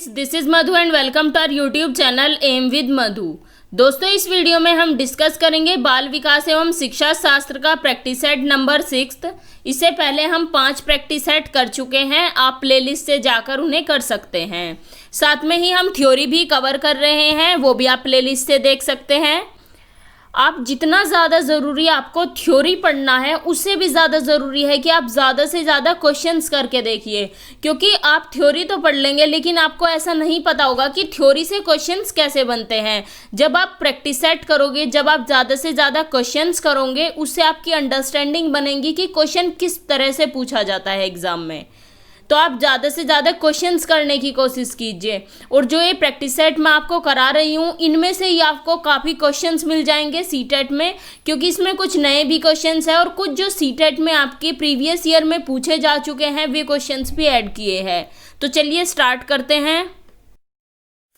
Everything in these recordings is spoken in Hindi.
Friends, this is Madhu and welcome to our YouTube channel M with Madhu. दोस्तों, इस वीडियो में हम डिस्कस करेंगे बाल विकास एवं शिक्षा शास्त्र का प्रैक्टिस सेट नंबर 6। इससे पहले हम 5 प्रैक्टिस सेट कर चुके हैं। आप प्लेलिस्ट से जाकर उन्हें कर सकते हैं। साथ में ही हम थ्योरी भी कवर कर रहे हैं, वो भी आप प्लेलिस्ट से देख सकते हैं। आप जितना ज़्यादा ज़रूरी आपको थ्योरी पढ़ना है, उससे भी ज़्यादा ज़रूरी है कि आप ज़्यादा से ज़्यादा क्वेश्चंस करके देखिए, क्योंकि आप थ्योरी तो पढ़ लेंगे लेकिन आपको ऐसा नहीं पता होगा कि थ्योरी से क्वेश्चंस कैसे बनते हैं। जब आप प्रैक्टिस सेट करोगे, जब आप ज़्यादा से ज़्यादा क्वेश्चंस करोगे, उससे आपकी अंडरस्टैंडिंग बनेगी कि क्वेश्चन किस तरह से पूछा जाता है एग्ज़ाम में। तो आप ज़्यादा से ज़्यादा क्वेश्चंस करने की कोशिश कीजिए। और जो ये प्रैक्टिस सेट मैं आपको करा रही हूँ, इनमें से ही आपको काफ़ी क्वेश्चंस मिल जाएंगे सीटेट में, क्योंकि इसमें कुछ नए भी क्वेश्चंस हैं और कुछ जो सीटेट में आपके प्रीवियस ईयर में पूछे जा चुके हैं, वे क्वेश्चंस भी ऐड किए हैं। तो चलिए स्टार्ट करते हैं।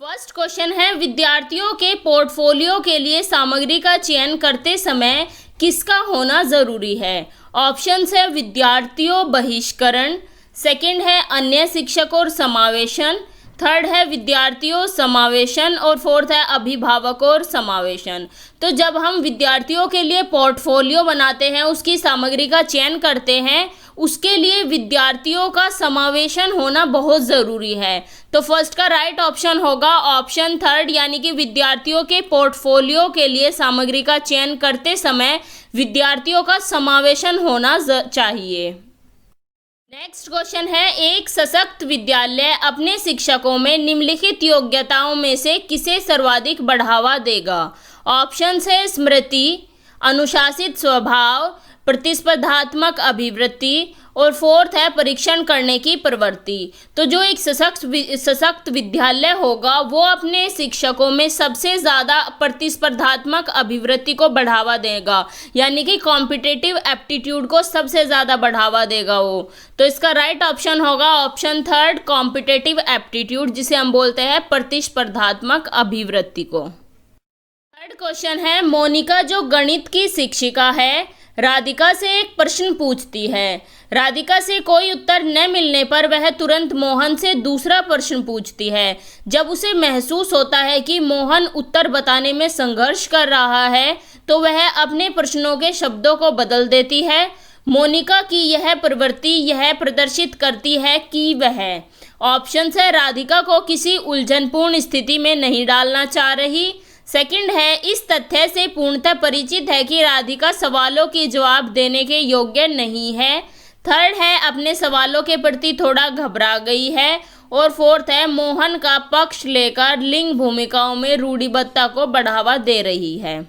फर्स्ट क्वेश्चन है, विद्यार्थियों के पोर्टफोलियो के लिए सामग्री का चयन करते समय किसका होना ज़रूरी है? ऑप्शंस है विद्यार्थियों बहिष्करण, सेकंड है अन्य शिक्षक और समावेशन, थर्ड है विद्यार्थियों समावेशन और फोर्थ है अभिभावक और समावेशन। तो जब हम विद्यार्थियों के लिए पोर्टफोलियो बनाते हैं, उसकी सामग्री का चयन करते हैं, उसके लिए विद्यार्थियों का समावेशन होना बहुत ज़रूरी है। तो फर्स्ट का राइट ऑप्शन होगा ऑप्शन थर्ड, यानी कि विद्यार्थियों के पोर्टफोलियो के लिए सामग्री का चयन करते समय विद्यार्थियों का समावेशन होना चाहिए। नेक्स्ट क्वेश्चन है, एक सशक्त विद्यालय अपने शिक्षकों में निम्नलिखित योग्यताओं में से किसे सर्वाधिक बढ़ावा देगा? ऑप्शंस है स्मृति, अनुशासित स्वभाव, प्रतिस्पर्धात्मक अभिवृत्ति और फोर्थ है परीक्षण करने की प्रवृत्ति। तो जो एक सशक्त विद्यालय होगा, वो अपने शिक्षकों में सबसे ज़्यादा प्रतिस्पर्धात्मक अभिवृत्ति को बढ़ावा देगा, यानी कि कॉम्पिटिटिव एप्टीट्यूड को सबसे ज़्यादा बढ़ावा देगा वो। तो इसका राइट ऑप्शन होगा ऑप्शन थर्ड, कॉम्पिटिटिव एप्टीट्यूड, जिसे हम बोलते हैं प्रतिस्पर्धात्मक अभिवृत्ति को। थर्ड क्वेश्चन है, मोनिका जो गणित की शिक्षिका है, राधिका से एक प्रश्न पूछती है। राधिका से कोई उत्तर न मिलने पर वह तुरंत मोहन से दूसरा प्रश्न पूछती है। जब उसे महसूस होता है कि मोहन उत्तर बताने में संघर्ष कर रहा है, तो वह अपने प्रश्नों के शब्दों को बदल देती है। मोनिका की यह प्रवृत्ति यह प्रदर्शित करती है कि वह ऑप्शंस है राधिका को किसी उलझनपूर्ण स्थिति में नहीं डालना चाह रही, सेकंड है इस तथ्य से पूर्णतः परिचित है कि राधिका सवालों के जवाब देने के योग्य नहीं है, थर्ड है अपने सवालों के प्रति थोड़ा घबरा गई है और फोर्थ है मोहन का पक्ष लेकर लिंग भूमिकाओं में रूढ़िबद्धता को बढ़ावा दे रही है।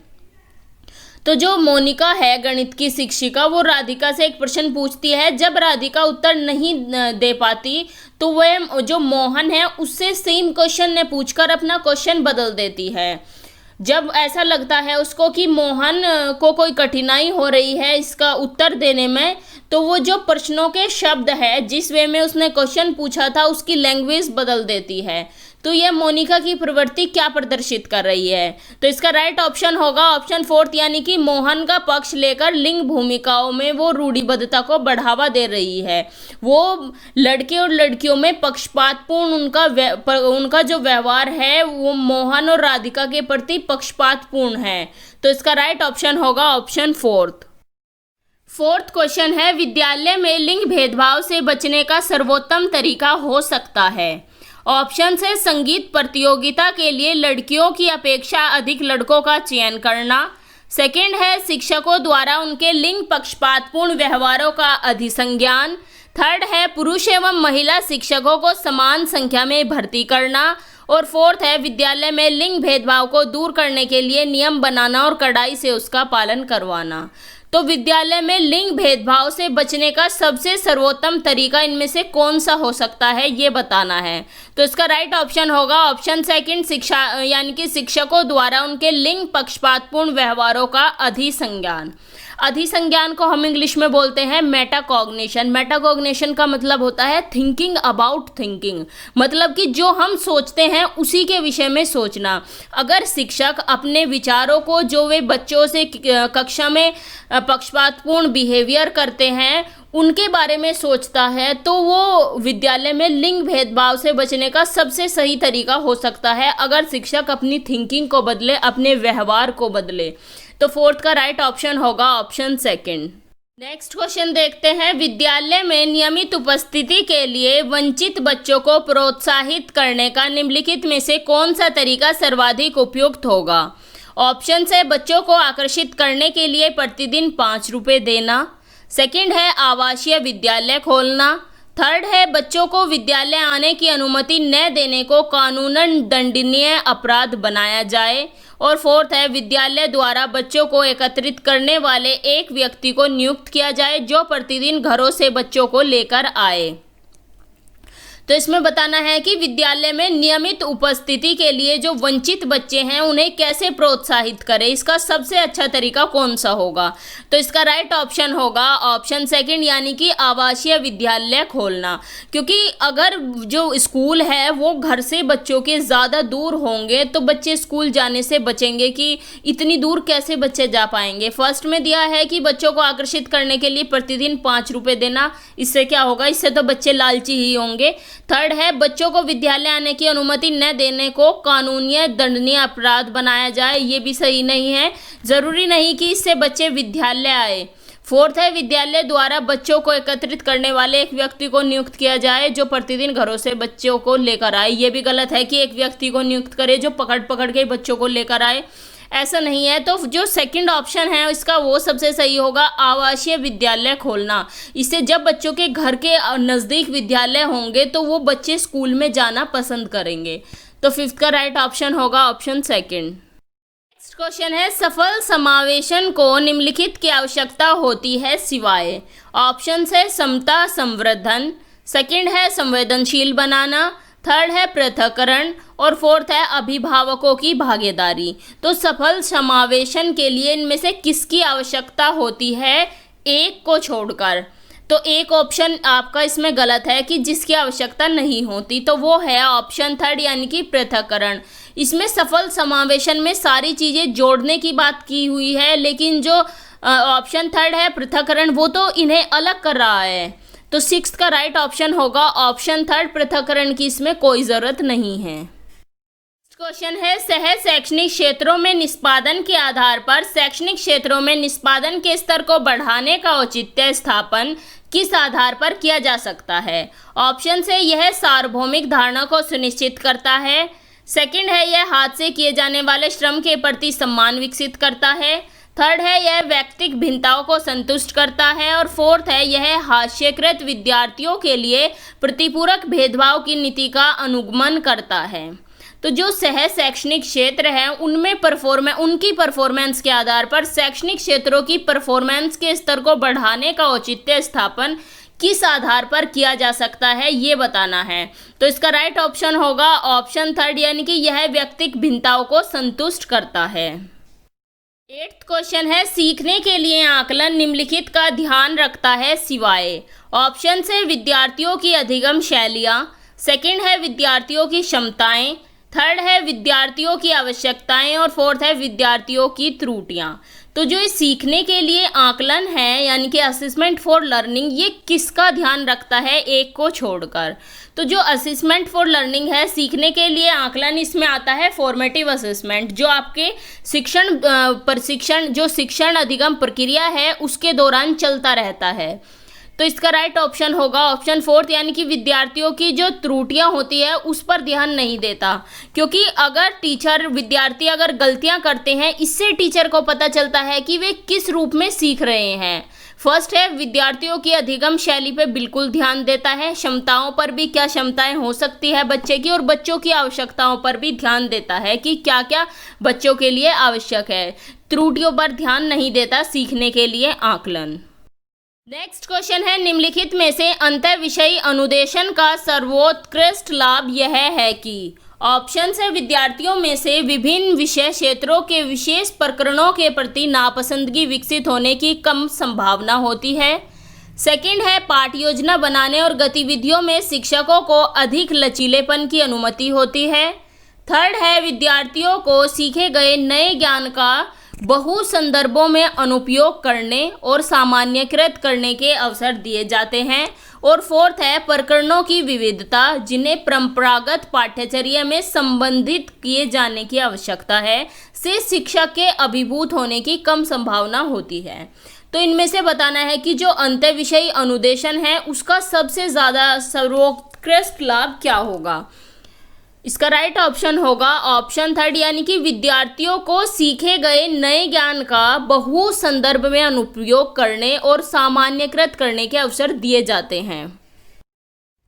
तो जो मोनिका है गणित की शिक्षिका, वो राधिका से एक प्रश्न पूछती है। जब राधिका उत्तर नहीं दे पाती, तो वह जो मोहन है उससे सेम क्वेश्चन ने पूछकर अपना क्वेश्चन बदल देती है। जब ऐसा लगता है उसको कि मोहन को कोई कठिनाई हो रही है इसका उत्तर देने में, तो वो जो प्रश्नों के शब्द है, जिस वे में उसने क्वेश्चन पूछा था, उसकी लैंग्वेज बदल देती है। तो यह मोनिका की प्रवृत्ति क्या प्रदर्शित कर रही है? तो इसका राइट ऑप्शन होगा ऑप्शन फोर्थ, यानी कि मोहन का पक्ष लेकर लिंग भूमिकाओं में वो रूढ़िबद्धता को बढ़ावा दे रही है। वो लड़के और लड़कियों में पक्षपातपूर्ण उनका जो व्यवहार है, वो मोहन और राधिका के प्रति पक्षपातपूर्ण है। तो इसका राइट ऑप्शन होगा ऑप्शन फोर्थ क्वेश्चन है, विद्यालय में लिंग भेदभाव से बचने का सर्वोत्तम तरीका हो सकता है? ऑप्शन है संगीत प्रतियोगिता के लिए लड़कियों की अपेक्षा अधिक लड़कों का चयन करना, सेकंड है शिक्षकों द्वारा उनके लिंग पक्षपातपूर्ण व्यवहारों का अधिसंज्ञान, थर्ड है पुरुष एवं महिला शिक्षकों को समान संख्या में भर्ती करना और फोर्थ है विद्यालय में लिंग भेदभाव को दूर करने के लिए नियम बनाना और कड़ाई से उसका पालन करवाना। तो विद्यालय में लिंग भेदभाव से बचने का सबसे सर्वोत्तम तरीका इनमें से कौन सा हो सकता है, ये बताना है। तो इसका राइट ऑप्शन होगा ऑप्शन सेकंड, शिक्षा यानी कि शिक्षकों द्वारा उनके लिंग पक्षपातपूर्ण व्यवहारों का अधिसंज्ञान। अधिसंज्ञान को हम इंग्लिश में बोलते हैं मेटाकॉग्निशन। मेटाकॉग्निशन का मतलब होता है थिंकिंग अबाउट थिंकिंग, मतलब कि जो हम सोचते हैं उसी के विषय में सोचना। अगर शिक्षक अपने विचारों को, जो वे बच्चों से कक्षा में पक्षपातपूर्ण बिहेवियर करते हैं, उनके बारे में सोचता है, तो वो विद्यालय में लिंग भेदभाव से बचने का सबसे सही तरीका हो सकता है, अगर शिक्षक अपनी थिंकिंग को बदले, अपने व्यवहार को बदले। तो फोर्थ का राइट ऑप्शन होगा ऑप्शन सेकंड। नेक्स्ट क्वेश्चन देखते हैं। विद्यालय में नियमित उपस्थिति के लिए वंचित बच्चों को प्रोत्साहित करने का निम्नलिखित में से कौन सा तरीका सर्वाधिक उपयुक्त होगा? ऑप्शन है बच्चों को आकर्षित करने के लिए प्रतिदिन 5 रुपये देना, सेकंड है आवासीय विद्यालय खोलना, थर्ड है बच्चों को विद्यालय आने की अनुमति न देने को कानूनन दंडनीय अपराध बनाया जाए, और फोर्थ है विद्यालय द्वारा बच्चों को एकत्रित करने वाले एक व्यक्ति को नियुक्त किया जाए जो प्रतिदिन घरों से बच्चों को लेकर आए। तो इसमें बताना है कि विद्यालय में नियमित उपस्थिति के लिए जो वंचित बच्चे हैं उन्हें कैसे प्रोत्साहित करें, इसका सबसे अच्छा तरीका कौन सा होगा? तो इसका राइट ऑप्शन होगा ऑप्शन सेकंड, यानी कि आवासीय विद्यालय खोलना। क्योंकि अगर जो स्कूल है वो घर से बच्चों के ज़्यादा दूर होंगे तो बच्चे स्कूल जाने से बचेंगे कि इतनी दूर कैसे बच्चे जा पाएंगे। फर्स्ट में दिया है कि बच्चों को आकर्षित करने के लिए प्रतिदिन 5 रुपये देना, इससे क्या होगा? इससे तो बच्चे लालची ही होंगे। थर्ड है बच्चों को विद्यालय आने की अनुमति न देने को कानूनी दंडनीय अपराध बनाया जाए, ये भी सही नहीं है, जरूरी नहीं कि इससे बच्चे विद्यालय आए। फोर्थ है विद्यालय द्वारा बच्चों को एकत्रित करने वाले एक व्यक्ति को नियुक्त किया जाए जो प्रतिदिन घरों से बच्चों को लेकर आए, ये भी गलत है कि एक व्यक्ति को नियुक्त करे जो पकड़ पकड़ के बच्चों को लेकर आए, ऐसा नहीं है। तो जो सेकंड ऑप्शन है इसका वो सबसे सही होगा, आवासीय विद्यालय खोलना। इससे जब बच्चों के घर के नज़दीक विद्यालय होंगे तो वो बच्चे स्कूल में जाना पसंद करेंगे। तो फिफ्थ का राइट ऑप्शन होगा ऑप्शन सेकंड। नेक्स्ट क्वेश्चन है, सफल समावेशन को निम्नलिखित की आवश्यकता होती है सिवाय? ऑप्शन है समता संवर्धन, सेकंड है संवेदनशील बनाना, थर्ड है पृथक्करण, और फोर्थ है अभिभावकों की भागीदारी। तो सफल समावेशन के लिए इनमें से किसकी आवश्यकता होती है एक को छोड़कर? तो एक ऑप्शन आपका इसमें गलत है कि जिसकी आवश्यकता नहीं होती, तो वो है ऑप्शन थर्ड, यानी कि पृथक्करण। इसमें सफल समावेशन में सारी चीज़ें जोड़ने की बात की हुई है, लेकिन जो ऑप्शन थर्ड है पृथक्करण वो तो इन्हें अलग कर रहा है। तो सिक्स्थ का राइट ऑप्शन होगा ऑप्शन थर्ड, पृथक्करण की इसमें कोई ज़रूरत नहीं है। क्वेश्चन है, सह शैक्षणिक क्षेत्रों में निष्पादन के आधार पर शैक्षणिक क्षेत्रों में निष्पादन के स्तर को बढ़ाने का औचित्य स्थापन किस आधार पर किया जा सकता है? ऑप्शन से यह सार्वभौमिक धारणा को सुनिश्चित करता है, सेकंड है यह हाथ से किए जाने वाले श्रम के प्रति सम्मान विकसित करता है, थर्ड है यह व्यक्तिगत भिन्नताओं को संतुष्ट करता है, और फोर्थ है यह हास्यकृत विद्यार्थियों के लिए प्रतिपूरक भेदभाव की नीति का अनुगमन करता है। तो जो सह शैक्षणिक क्षेत्र है उनमें उनकी परफॉर्मेंस के आधार पर शैक्षणिक क्षेत्रों की परफॉर्मेंस के स्तर को बढ़ाने का औचित्य स्थापन किस आधार पर किया जा सकता है, ये बताना है। तो इसका राइट ऑप्शन होगा ऑप्शन थर्ड, यानी कि यह व्यक्तिगत भिन्नताओं को संतुष्ट करता है। 8th क्वेश्चन है, सीखने के लिए आकलन निम्नलिखित का ध्यान रखता है सिवाय? ऑप्शन से विद्यार्थियों की अधिगम शैलियाँ, सेकंड है विद्यार्थियों की क्षमताएं, थर्ड है विद्यार्थियों की आवश्यकताएं, और फोर्थ है विद्यार्थियों की त्रुटियाँ। तो जो ये सीखने के लिए आकलन है यानी कि असेसमेंट फॉर लर्निंग, ये किसका ध्यान रखता है एक को छोड़कर? तो जो असेसमेंट फॉर लर्निंग है, सीखने के लिए आकलन, इसमें आता है फॉर्मेटिव असेसमेंट, जो आपके शिक्षण अधिगम प्रक्रिया है उसके दौरान चलता रहता है। तो इसका राइट ऑप्शन होगा ऑप्शन फोर्थ, यानी कि विद्यार्थियों की जो त्रुटियां होती है उस पर ध्यान नहीं देता, क्योंकि अगर विद्यार्थी अगर गलतियां करते हैं, इससे टीचर को पता चलता है कि वे किस रूप में सीख रहे हैं। फर्स्ट है विद्यार्थियों की अधिगम शैली पे बिल्कुल ध्यान देता है, क्षमताओं पर भी क्या क्षमताएं हो सकती है बच्चे की, और बच्चों की आवश्यकताओं पर भी ध्यान देता है कि क्या क्या बच्चों के लिए आवश्यक है। त्रुटियों पर ध्यान नहीं देता सीखने के लिए आकलन। नेक्स्ट क्वेश्चन है, निम्नलिखित में से अंतःविषयी अनुदेशन का सर्वोत्कृष्ट लाभ यह है कि? ऑप्शन है विद्यार्थियों में से विभिन्न विषय क्षेत्रों के विशेष प्रकरणों के प्रति नापसंदगी विकसित होने की कम संभावना होती है। सेकंड है पाठ योजना बनाने और गतिविधियों में शिक्षकों को अधिक लचीलेपन की अनुमति होती है। थर्ड है विद्यार्थियों को सीखे गए नए ज्ञान का बहु संदर्भों में अनुप्रयोग करने और सामान्यकृत करने के अवसर दिए जाते हैं। और फोर्थ है प्रकरणों की विविधता जिन्हें परंपरागत पाठ्यचर्या में संबंधित किए जाने की आवश्यकता है से शिक्षक के अभिभूत होने की कम संभावना होती है। तो इनमें से बताना है कि जो अंतःविषयी अनुदेशन है उसका सबसे ज़्यादा सर्वोत्कृष्ट लाभ क्या होगा। इसका राइट ऑप्शन होगा ऑप्शन थर्ड, यानी कि विद्यार्थियों को सीखे गए नए ज्ञान का बहु संदर्भ में अनुप्रयोग करने और सामान्यकृत करने के अवसर दिए जाते हैं।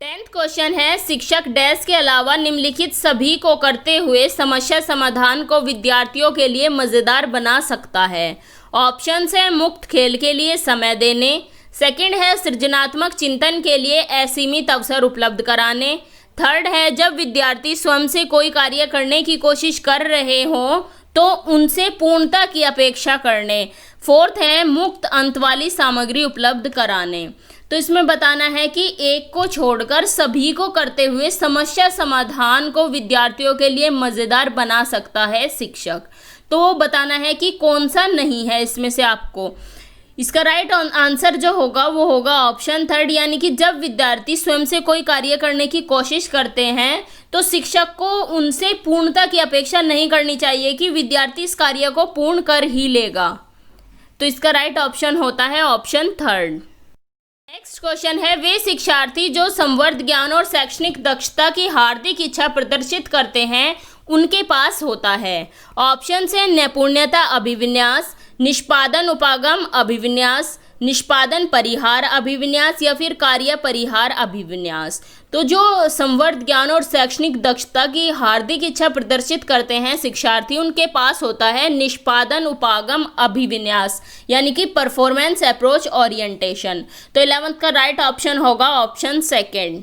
10th क्वेश्चन है शिक्षक डैश के अलावा निम्नलिखित सभी को करते हुए समस्या समाधान को विद्यार्थियों के लिए मज़ेदार बना सकता है। ऑप्शन है मुक्त खेल के लिए समय देने, सेकंड है सृजनात्मक चिंतन के लिए असीमित अवसर उपलब्ध कराने, थर्ड है जब विद्यार्थी स्वयं से कोई कार्य करने की कोशिश कर रहे हों तो उनसे पूर्णता की अपेक्षा करने, फोर्थ है मुक्त अंत वाली सामग्री उपलब्ध कराने। तो इसमें बताना है कि एक को छोड़कर सभी को करते हुए समस्या समाधान को विद्यार्थियों के लिए मज़ेदार बना सकता है शिक्षक। तो बताना है कि कौन सा नहीं है इसमें से आपको। इसका राइट आंसर जो होगा वो होगा ऑप्शन थर्ड, यानी कि जब विद्यार्थी स्वयं से कोई कार्य करने की कोशिश करते हैं तो शिक्षक को उनसे पूर्णता की अपेक्षा नहीं करनी चाहिए कि विद्यार्थी इस कार्य को पूर्ण कर ही लेगा। तो इसका राइट ऑप्शन होता है ऑप्शन थर्ड। नेक्स्ट क्वेश्चन है वे शिक्षार्थी जो संवर्ध ज्ञान और शैक्षणिक दक्षता की हार्दिक इच्छा प्रदर्शित करते हैं उनके पास होता है। ऑप्शन है नैपुण्यता अभिविन्यास, निष्पादन उपागम अभिविन्यास, निष्पादन परिहार अभिविन्यास या फिर कार्य परिहार अभिविन्यास। तो जो संवर्ध ज्ञान और शैक्षणिक दक्षता की हार्दिक इच्छा प्रदर्शित करते हैं शिक्षार्थी उनके पास होता है निष्पादन उपागम अभिविन्यास, यानी कि परफॉर्मेंस अप्रोच ओरिएंटेशन। तो 11th का राइट ऑप्शन होगा ऑप्शन सेकेंड।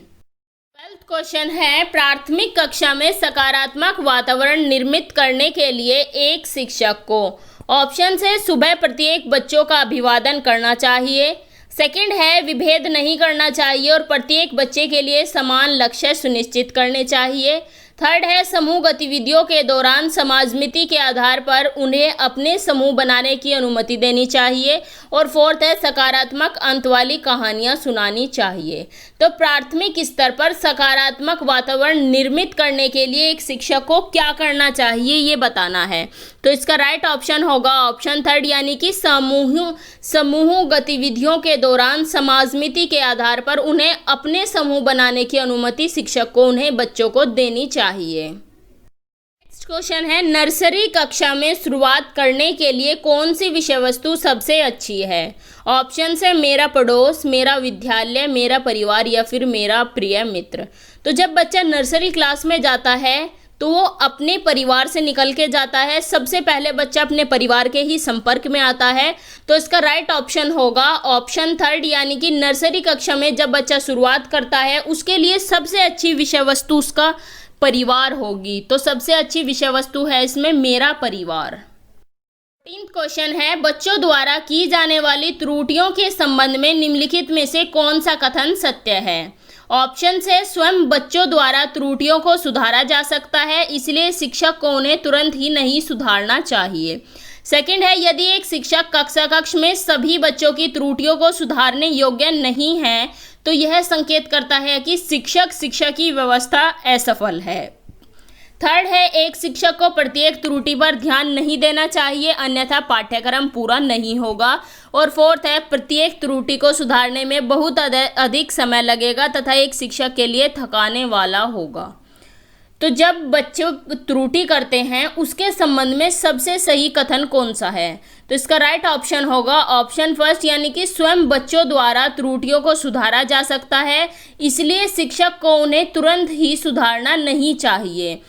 12th क्वेश्चन है प्राथमिक कक्षा में सकारात्मक वातावरण निर्मित करने के लिए एक शिक्षक को ऑप्शन है सुबह प्रत्येक बच्चों का अभिवादन करना चाहिए, सेकंड है विभेद नहीं करना चाहिए और प्रत्येक बच्चे के लिए समान लक्ष्य सुनिश्चित करने चाहिए, थर्ड है समूह गतिविधियों के दौरान समाजमिति के आधार पर उन्हें अपने समूह बनाने की अनुमति देनी चाहिए और फोर्थ है सकारात्मक अंत वाली कहानियाँ सुनानी चाहिए। तो प्राथमिक स्तर पर सकारात्मक वातावरण निर्मित करने के लिए एक शिक्षक को क्या करना चाहिए ये बताना है। तो इसका राइट ऑप्शन होगा ऑप्शन थर्ड, यानी कि समूह गतिविधियों के दौरान समाजमिति के आधार पर उन्हें अपने समूह बनाने की अनुमति शिक्षक को उन्हें बच्चों को देनी चाहिए। नेक्स्ट क्वेश्चन है नर्सरी कक्षा में शुरुआत करने के लिए कौन सी विषय वस्तु सबसे अच्छी है। ऑप्शन है मेरा पड़ोस, मेरा विद्यालय, मेरा परिवार या फिर मेरा प्रिय मित्र। तो जब बच्चा नर्सरी क्लास में जाता है तो वो अपने परिवार से निकल के जाता है, सबसे पहले बच्चा अपने परिवार के ही संपर्क में आता है। तो इसका राइट ऑप्शन होगा ऑप्शन थर्ड, यानी कि नर्सरी कक्षा में जब बच्चा शुरुआत करता है उसके लिए सबसे अच्छी विषय वस्तु उसका परिवार होगी। तो सबसे अच्छी विषय वस्तु है इसमें मेरा परिवार। 13th क्वेश्चन है बच्चों द्वारा की जाने वाली त्रुटियों के संबंध में निम्नलिखित में से कौन सा कथन सत्य है। ऑप्शन है स्वयं बच्चों द्वारा त्रुटियों को सुधारा जा सकता है, इसलिए शिक्षक को उन्हें तुरंत ही नहीं सुधारना चाहिए। सेकंड है यदि एक शिक्षक कक्षा कक्ष में सभी बच्चों की त्रुटियों को सुधारने योग्य नहीं है तो यह संकेत करता है कि शिक्षा की व्यवस्था असफल है। थर्ड है एक शिक्षक को प्रत्येक त्रुटि पर ध्यान नहीं देना चाहिए अन्यथा पाठ्यक्रम पूरा नहीं होगा। और फोर्थ है प्रत्येक त्रुटि को सुधारने में बहुत अधिक समय लगेगा तथा एक शिक्षक के लिए थकाने वाला होगा। तो जब बच्चे त्रुटि करते हैं उसके संबंध में सबसे सही कथन कौन सा है। तो इसका राइट ऑप्शन होगा ऑप्शन फर्स्ट, यानी कि स्वयं बच्चों द्वारा त्रुटियों को सुधारा जा सकता है, इसलिए शिक्षक को उन्हें तुरंत ही सुधारना नहीं चाहिए।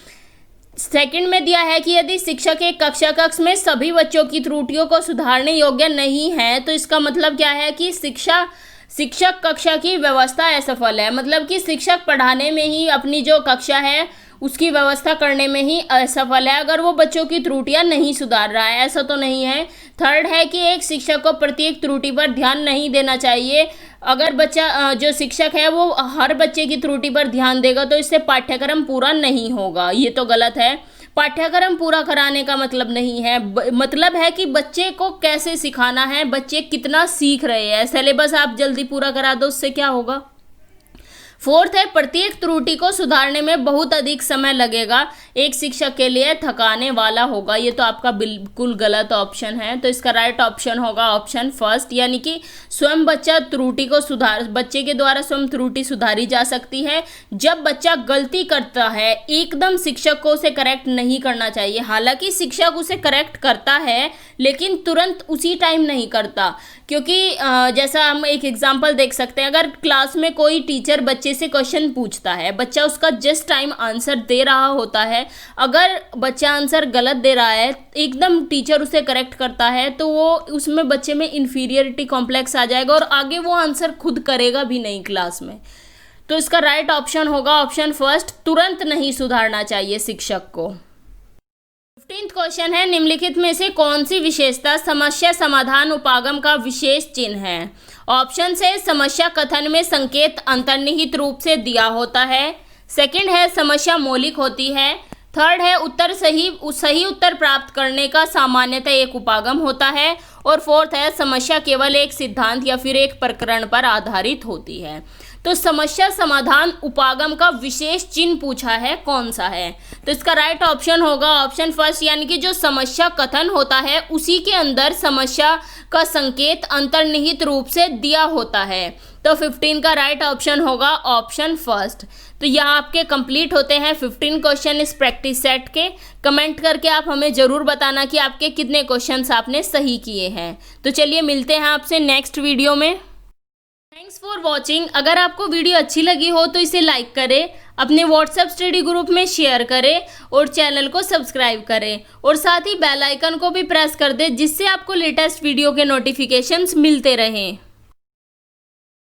सेकंड में दिया है कि यदि शिक्षक एक कक्षा कक्ष में सभी बच्चों की त्रुटियों को सुधारने योग्य नहीं है तो इसका मतलब क्या है कि शिक्षक कक्षा की व्यवस्था असफल है, मतलब कि शिक्षक पढ़ाने में ही अपनी जो कक्षा है उसकी व्यवस्था करने में ही असफल है, अगर वो बच्चों की त्रुटियां नहीं सुधार रहा है। ऐसा तो नहीं है। थर्ड है कि एक शिक्षक को प्रत्येक त्रुटि पर ध्यान नहीं देना चाहिए। अगर बच्चा जो शिक्षक है वो हर बच्चे की त्रुटि पर ध्यान देगा तो इससे पाठ्यक्रम पूरा नहीं होगा, ये तो गलत है। पाठ्यक्रम पूरा कराने का मतलब नहीं है, मतलब है कि बच्चे को कैसे सिखाना है, बच्चे कितना सीख रहे हैं। सिलेबस आप जल्दी पूरा करा दो, उससे क्या होगा। फोर्थ है प्रत्येक त्रुटि को सुधारने में बहुत अधिक समय लगेगा, एक शिक्षक के लिए थकाने वाला होगा। ये तो आपका बिल्कुल गलत ऑप्शन है। तो इसका राइट ऑप्शन होगा ऑप्शन फर्स्ट, यानी कि स्वयं बच्चा त्रुटि को बच्चे के द्वारा स्वयं त्रुटि सुधारी जा सकती है। जब बच्चा गलती करता है एकदम शिक्षक को उसे करेक्ट नहीं करना चाहिए। हालांकि शिक्षक उसे करेक्ट करता है लेकिन तुरंत उसी टाइम नहीं करता, क्योंकि जैसा हम एक एग्जाम्पल देख सकते हैं। अगर क्लास में कोई टीचर बच्चे से क्वेश्चन पूछता है, बच्चा उसका जस्ट टाइम आंसर दे रहा होता है, अगर बच्चा आंसर गलत दे रहा है एकदम टीचर उसे करेक्ट करता है तो वो उसमें बच्चे में इन्फीरियरिटी कॉम्प्लेक्स आ जाएगा और आगे वो आंसर खुद करेगा भी नहीं क्लास में। तो इसका राइट ऑप्शन होगा ऑप्शन फर्स्ट, तुरंत नहीं सुधारना चाहिए शिक्षक को। 15th क्वेश्चन है, निम्नलिखित में से कौन सी विशेषता समस्या समाधान उपागम का विशेष चिन्ह है। ऑप्शन है समस्या कथन में संकेत अंतर्निहित रूप से दिया होता है। सेकंड है समस्या मौलिक होती है। थर्ड है उत्तर सही उत्तर प्राप्त करने का सामान्यतः एक उपागम होता है। और फोर्थ है समस्या केवल एक सिद्धांत या फिर एक प्रकरण पर आधारित होती है। तो समस्या समाधान उपागम का विशेष चिन्ह पूछा है, कौन सा है। तो इसका राइट ऑप्शन होगा ऑप्शन फर्स्ट, यानी कि जो समस्या कथन होता है उसी के अंदर समस्या का संकेत अंतर्निहित रूप से दिया होता है। तो 15 का राइट ऑप्शन होगा ऑप्शन फर्स्ट। तो यहाँ आपके कंप्लीट होते हैं 15 क्वेश्चन इस प्रैक्टिस सेट के। कमेंट करके आप हमें ज़रूर बताना कि आपके कितने क्वेश्चंस आपने सही किए हैं। तो चलिए मिलते हैं आपसे नेक्स्ट वीडियो में। Thanks for watching. अगर आपको वीडियो अच्छी लगी हो तो इसे लाइक करें, अपने व्हाट्सएप स्टडी ग्रुप में शेयर करें और चैनल को सब्सक्राइब करें और साथ ही बेल आइकन को भी प्रेस कर दें, जिससे आपको लेटेस्ट वीडियो के नोटिफिकेशंस मिलते रहें।